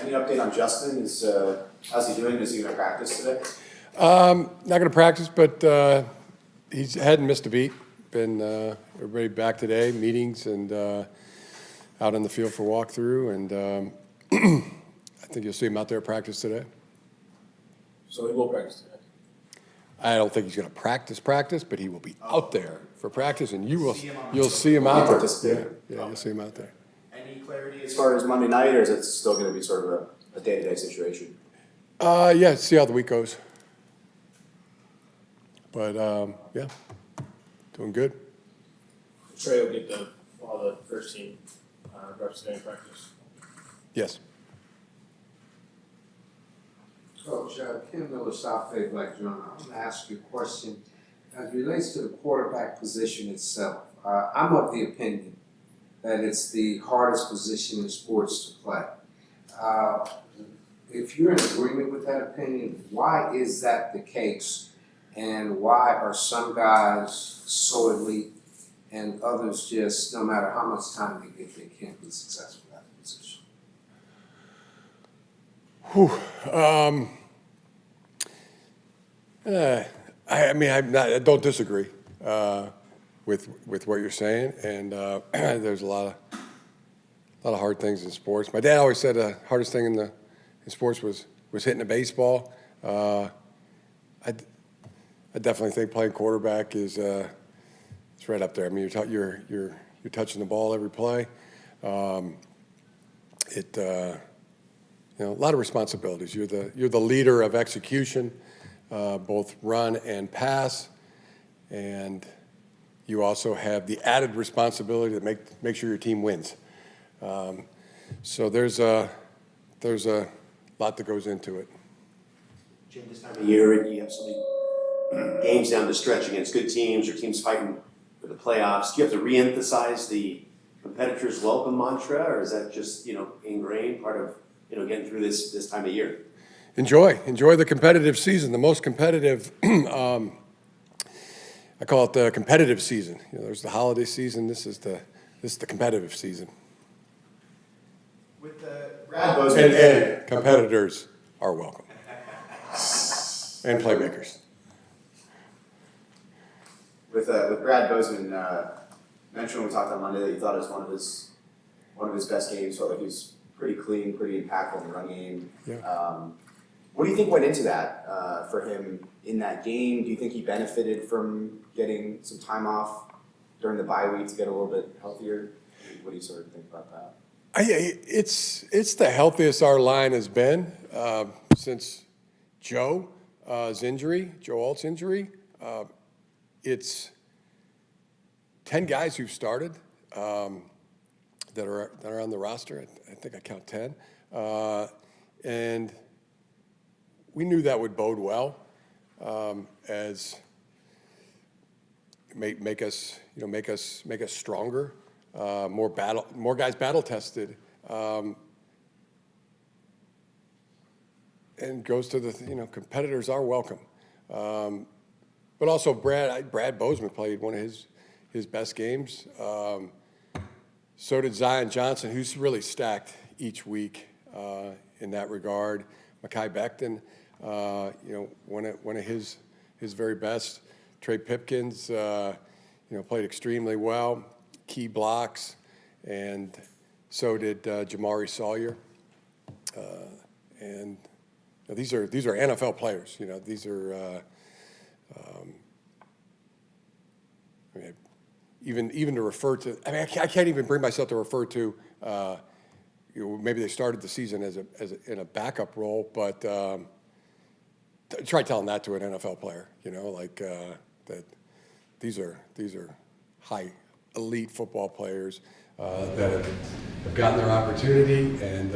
Any update on Justin? How's he doing? Is he going to practice today? Not going to practice, but he hadn't missed a beat. Been everybody back today, meetings and out on the field for walkthrough, and I think you'll see him out there at practice today. So he will practice today? I don't think he's going to practice, but he will be out there for practice, and you'll see him out there. Yeah, you'll see him out there. Any clarity as far as Monday night, or is it still going to be sort of a day-to-day situation? Yeah, see how the week goes. But yeah, doing good. Trey will get all the first team reps today in practice. Yes. Coach, Ken Miller, South Bay Black Journal. I want to ask you a question as it relates to the quarterback position itself. I'm of the opinion that it's the hardest position in sports to play. If you're in agreement with that opinion, why is that the case? And why are some guys so elite and others just, no matter how much time they get, they can't be successful at that position? I don't disagree with what you're saying, and there's a lot of hard things in sports. My dad always said the hardest thing in sports was hitting a baseball. I definitely think playing quarterback is it's right up there. I mean, you're touching the ball every play. A lot of responsibilities. You're the leader of execution, both run and pass, and you also have the added responsibility to make sure your team wins. So there's a lot that goes into it. Jim, this time of year, you have so many games down the stretch against good teams or teams fighting for the playoffs. Do you have to re-emphasize the competitors' welcome mantra, or is that just ingrained part of getting through this time of year? Enjoy the competitive season. The most competitive. I call it the competitive season. There's the holiday season. This is the competitive season. With Brad Bozeman And competitors are welcome. And playmakers. With Brad Bozeman, mentioned when we talked on Monday that you thought it was one of his best games. Felt like he was pretty clean, pretty impactful in the run game. Yeah. What do you think went into that for him in that game? Do you think he benefited from getting some time off during the bye week to get a little bit healthier? What do you sort of think about that? It's the healthiest our line has been since Joe Alt's injury. It's 10 guys who've started that are on the roster. I think I count 10, and we knew that would bode well as make us stronger, more guys battle tested, and goes to the competitors are welcome. But also Brad Bozeman played one of his best games. So did Zion Johnson, who's really stacked each week in that regard. Mekhi Becton, one of his very best. Trey Pipkins, played extremely well, key blocks, and so did Jamari Sawyer. And these are NFL players. These are. Even to refer to, I can't even bring myself to refer to. Maybe they started the season in a backup role, but try telling that to an NFL player. That these are high elite football players that have gotten their opportunity and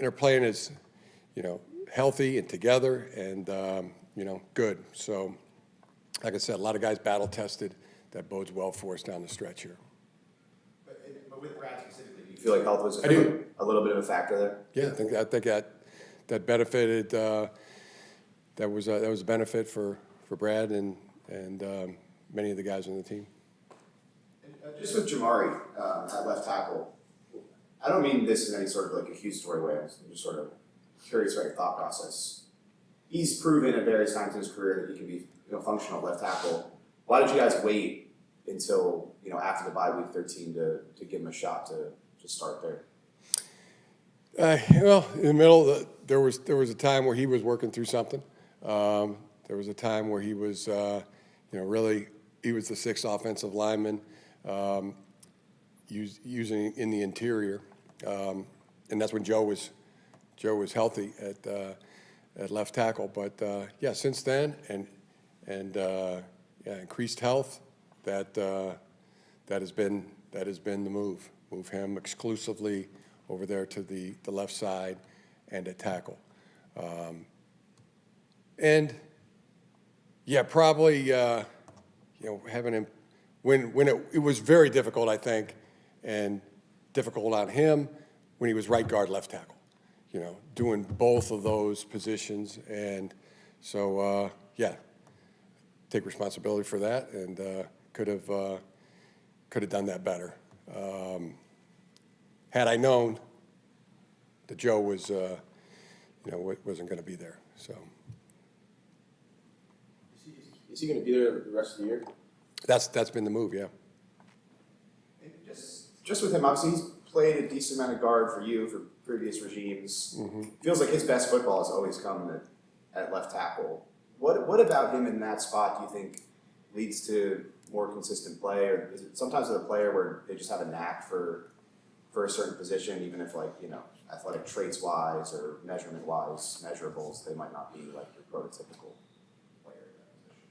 are playing as healthy and together and good. So, like I said, a lot of guys battle tested. That bodes well for us down the stretch here. But with Brad specifically, do you feel like health was a little bit of a factor there? Yeah, I think that benefited. That was a benefit for Brad and many of the guys on the team. And just with Jamari at left tackle, I don't mean this in any sort of like accusatory way. I'm just sort of curious about your thought process. He's proven at various times in his career that he can be functional left tackle. Why did you guys wait until after the bye week 13 to give him a shot to start there? Well, in the middle, there was a time where he was working through something. There was a time where he was, really, he was the sixth offensive lineman, using in the interior, and that's when Joe was healthy at left tackle. But since then, and increased health, that has been the move. Move him exclusively over there to the left side and at tackle. Probably having him when it was very difficult, I think, and difficult on him when he was right guard, left tackle. Doing both of those positions, and so take responsibility for that, and could have done that better. Had I known that Joe was, wasn't going to be there, so. Is he going to be there the rest of the year? That's been the move, yeah. And just with him, obviously he's played a decent amount of guard for you for previous regimes. Mm-hmm. Feels like his best football has always come at left tackle. What about him in that spot do you think leads to more consistent play, or is it sometimes with a player where they just have a knack for a certain position, even if athletic traits wise or measurement wise measurables, they might not be like your prototypical player in that position?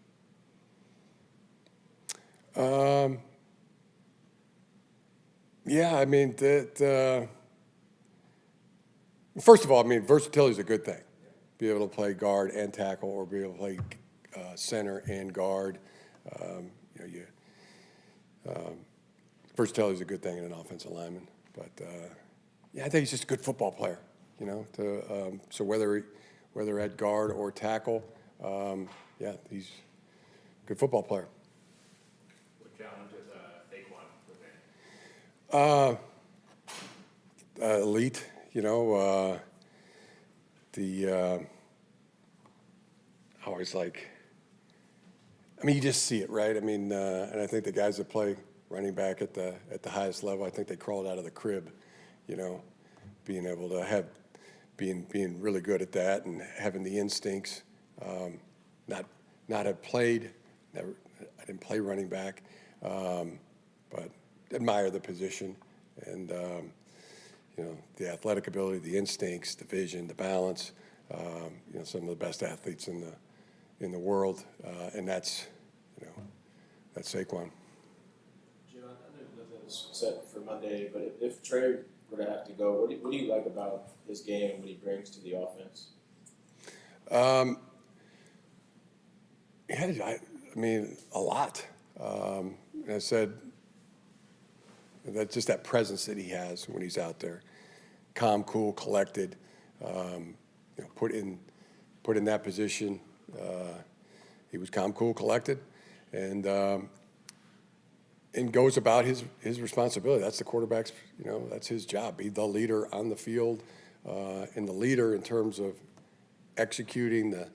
First of all, versatility is a good thing. Be able to play guard and tackle, or be able to play center and guard. Versatility is a good thing in an offensive lineman. But I think he's just a good football player. So whether at guard or tackle, he's a good football player. What challenge is Saquon within? Elite, always you just see it, right? And I think the guys that play running back at the highest level, I think they crawled out of the crib, being able to being really good at that and having the instincts. Not have played, I didn't play running back, but admire the position and the athletic ability, the instincts, the vision, the balance. Some of the best athletes in the world, and that's Saquon. Jim, I know nothing's set for Monday, but if Trey were to have to go, what do you like about his game and what he brings to the offense? A lot. I said that just that presence that he has when he's out there, calm, cool, collected. Put in that position, he was calm, cool, collected, and goes about his responsibility. That's the quarterback's, that's his job. Be the leader on the field, and the leader in terms of executing the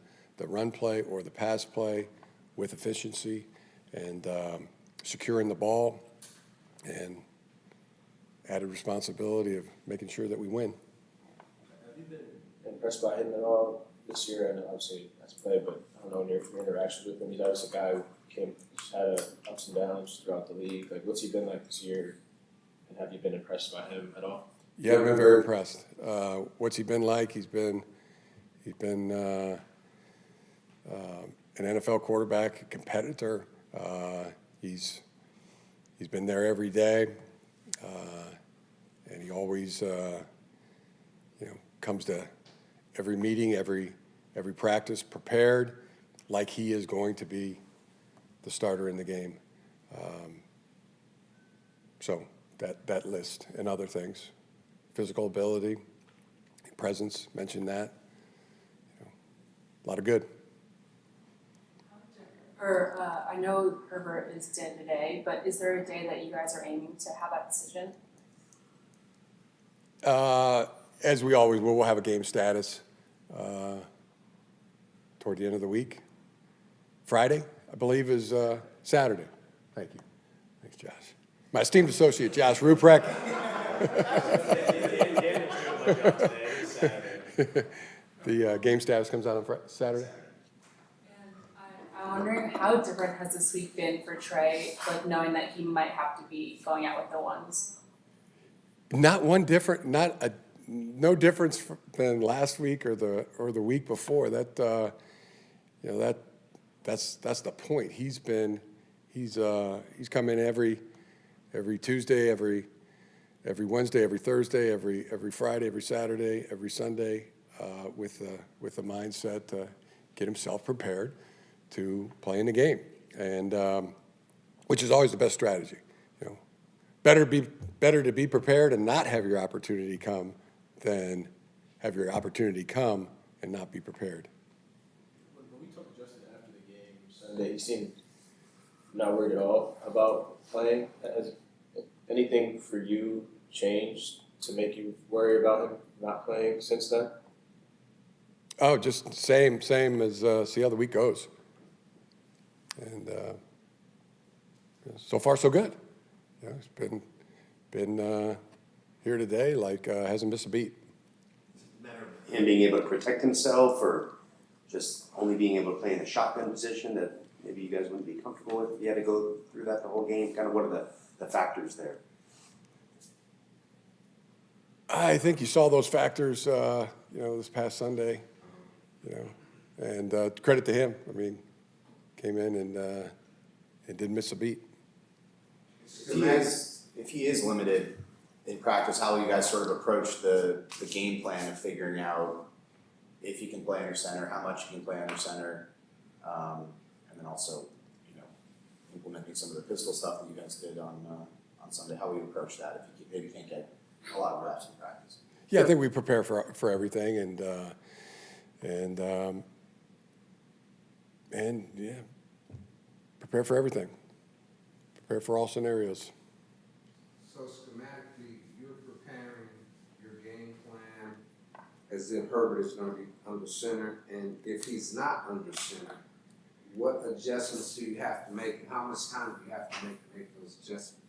run play or the pass play with efficiency, and securing the ball, and added responsibility of making sure that we win. Have you been impressed by him at all this year? I know obviously that's play, but I don't know in your interactions with him. He's obviously a guy who had ups and downs throughout the league. What's he been like this year? And have you been impressed by him at all? Yeah, I've been very impressed. What's he been like? He's been an NFL quarterback, a competitor. He's been there every day, and he always comes to every meeting, every practice prepared, like he is going to be the starter in the game. So that list and other things, physical ability, presence, mentioned that. A lot of good. I know Herbert is dead today, but is there a day that you guys are aiming to have that decision? As we always will, we'll have a game status toward the end of the week. Friday, I believe, is Saturday. Thank you. Thanks, Josh. My esteemed associate, Josh Ruprecht. The game status comes out on Saturday. And I'm wondering how different has this week been for Trey, like knowing that he might have to be going out with the ones? Not one different, no difference than last week or the week before. That that's the point. He's come in every Tuesday, every Wednesday, every Thursday, every Friday, every Saturday, every Sunday, with the mindset to get himself prepared to play in the game, and which is always the best strategy. Better to be prepared and not have your opportunity come than have your opportunity come and not be prepared. When we talked to Justin after the game Sunday, he seemed not worried at all about playing. Has anything for you changed to make you worry about him not playing since then? Oh, just same as see how the week goes, and so far so good. He's been here today, hasn't missed a beat. Him being able to protect himself, or just only being able to play in a shotgun position that maybe you guys wouldn't be comfortable with if you had to go through that the whole game? Kind of what are the factors there? I think you saw those factors, this past Sunday, and credit to him. I mean, came in and didn't miss a beat. If he is limited in practice, how will you guys sort of approach the game plan of figuring out if he can play under center, how much he can play under center, and then also, implementing some of the pistol stuff that you guys did on Sunday? How will you approach that if you maybe can't get a lot of reps in practice? Yeah, I think we prepare for everything, and yeah, prepare for everything. Prepare for all scenarios. So schematically, you're preparing your game plan as if Herbert is going to be under center, and if he's not under center, what adjustments do you have to make, and how much time do you have to make those adjustments?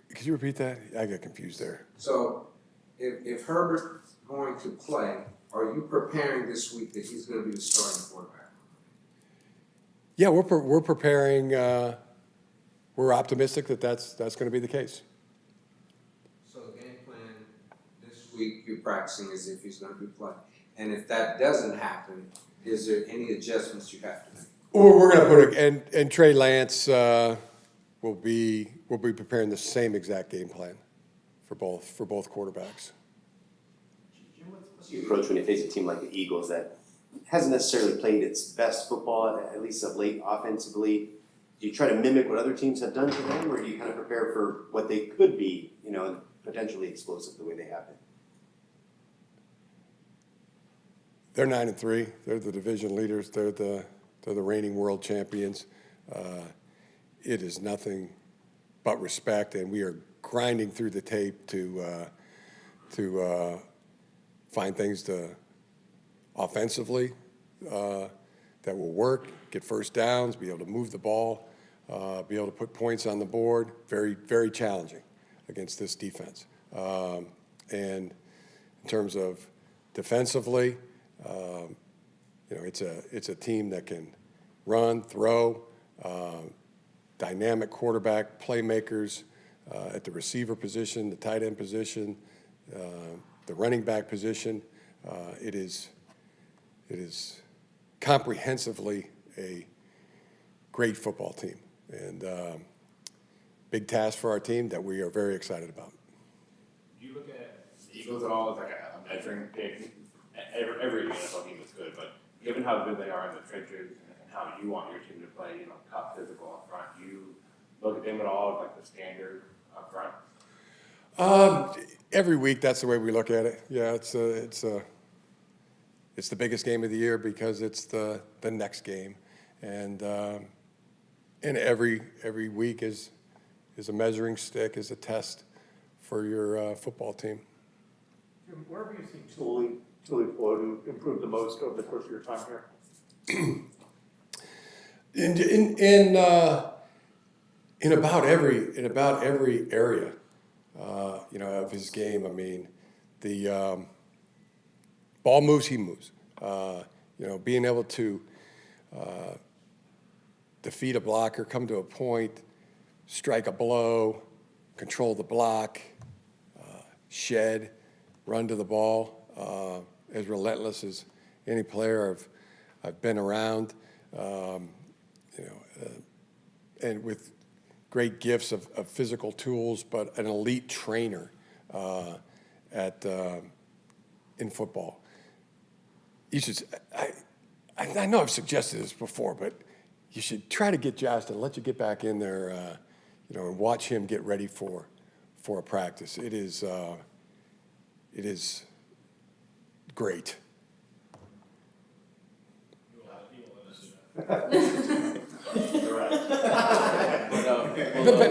Could you repeat that? I got confused there. So if Herbert's going to play, are you preparing this week that he's going to be the starting quarterback? Yeah, we're preparing. We're optimistic that's going to be the case. So the game plan this week you're practicing as if he's going to be playing, and if that doesn't happen, is there any adjustments you have to make? Or we're going to put and Trey Lance will be preparing the same exact game plan for both quarterbacks. What's your approach when you face a team like the Eagles that hasn't necessarily played its best football, at least of late, offensively? Do you try to mimic what other teams have done to them, or do you kind of prepare for what they could be, and potentially explosive the way they have been? They're 9-3. They're the division leaders. They're the reigning world champions. It is nothing but respect, and we are grinding through the tape to find things to offensively that will work, get first downs, be able to move the ball, be able to put points on the board. Very, very challenging against this defense. And in terms of defensively, it's a team that can run, throw, dynamic quarterback, playmakers at the receiver position, the tight end position, the running back position. It is comprehensively a great football team, and big task for our team that we are very excited about. Do you look at the Eagles at all as like a measuring pick? Every NFL team is good, but given how good they are in the trenches and how you want your team to play, top physical up front, do you look at them at all as like the standard up front? Every week, that's the way we look at it. Yeah, it's the biggest game of the year because it's the next game, and every week is a measuring stick, is a test for your football team. Jim, where have you seen Tuli Floyd improve the most over the course of your time here? In about every area, of his game. I mean, the ball moves, he moves. Being able to defeat a blocker, come to a point, strike a blow, control the block, shed, run to the ball, as relentless as any player I've been around, and with great gifts of physical tools, but an elite trainer in football. You should. I know I've suggested this before, but you should try to get Justin, let you get back in there, and watch him get ready for a practice. It is great.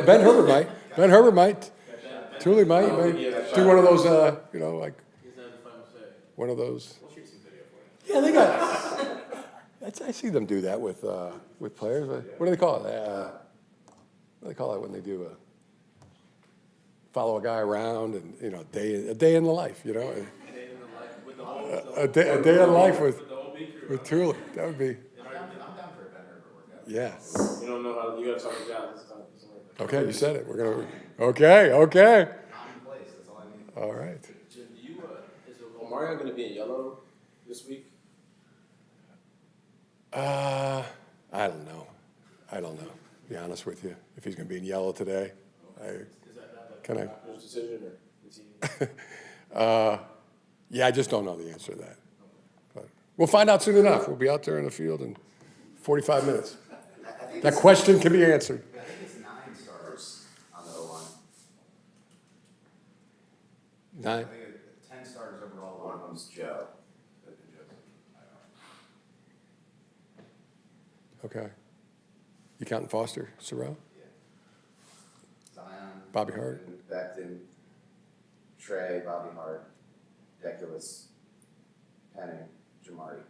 Ben Herbert might. Ben Herbert might. Tuli might do one of those, like one of those. Yeah, they got. I see them do that with players. What do they call it? What do they call it when they do follow a guy around and a day in the life, A day in life with Tuli. That would be. I'm down for a Ben Herbert workout. Yeah. You don't know how, you gotta talk to John this time. Okay, you said it. We're gonna. I'm Okay. in place. That's all I need. All right. Jim, is Omarion gonna be in yellow this week? I don't know. To be honest with you, if he's going to be in yellow today, Is that Can I- doctor's decision or is he? yeah, I just don't know the answer to that. But we'll find out soon enough. We'll be out there in the field in 45 minutes. That question can be answered. I think it's 9 starters on the O-line. 9. I think 10 starters overall. One of them's Joe. Okay. You counting Foster, Sorrell, Zion. Bobby Hart? Becton. Trey, Bobby Hart. Deculus. Penning. Jamari.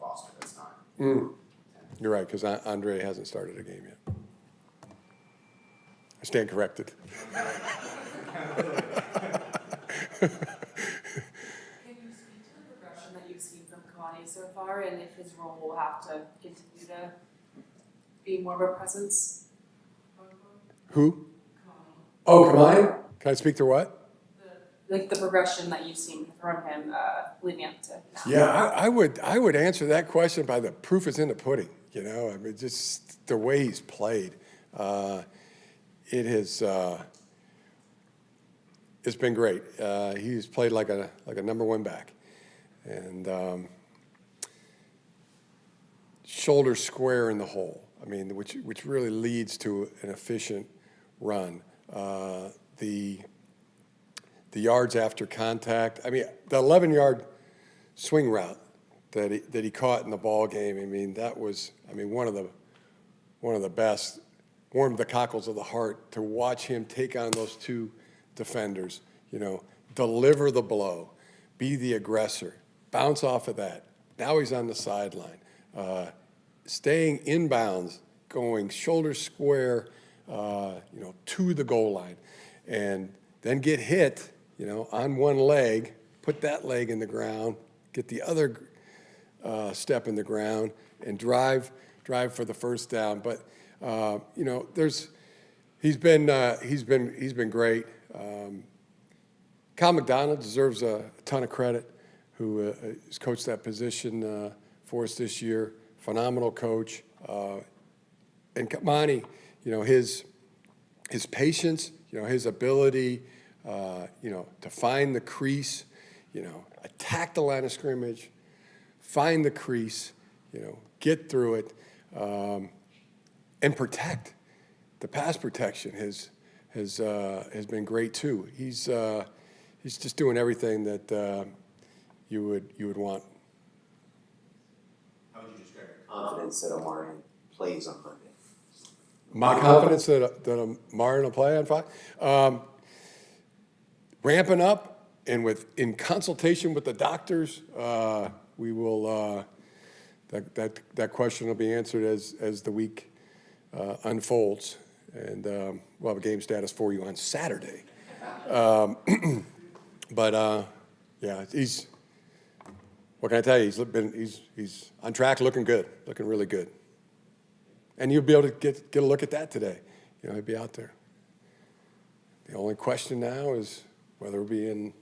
Foster. That's 9. You're right, because Andre hasn't started a game yet. I stand corrected. Can you speak to the progression that you've seen from Kamani so far, and if his role will have to continue to be more of a presence? Who? Kamani. Oh, Kamani? Can I speak to what? Like the progression that you've seen from him leading up to now. Yeah, I would answer that question by the proof is in the pudding. I mean, just the way he's played. It's been great. He's played like a number one back, and shoulder square in the hole. I mean, which really leads to an efficient run. The yards after contact. I mean, the 11-yard swing route that he caught in the ball game. I mean, that was one of the best. Warmed the cockles of the heart to watch him take on those two defenders. Deliver the blow, be the aggressor, bounce off of that. Now he's on the sideline, staying inbounds, going shoulder square, to the goal line, and then get hit, on one leg, put that leg in the ground, get the other step in the ground, and drive for the first down. But he's been great. Kyle McDonald deserves a ton of credit, who has coached that position for us this year. Phenomenal coach. And Kamani, his patience, his ability, to find the crease, attack the line of scrimmage, find the crease, get through it, and protect. The pass protection has been great too. He's just doing everything that you would want. How would you describe your confidence that Omarion plays on Monday? My confidence that Martin will play on Friday, ramping up, and in consultation with the doctors, we will. That question will be answered as the week unfolds, and we'll have a game status for you on Saturday. But yeah, he's. What can I tell you? He's on track, looking good, looking really good. And you'll be able to get a look at that today. You know, he'll be out there. The only question now is whether he'll be in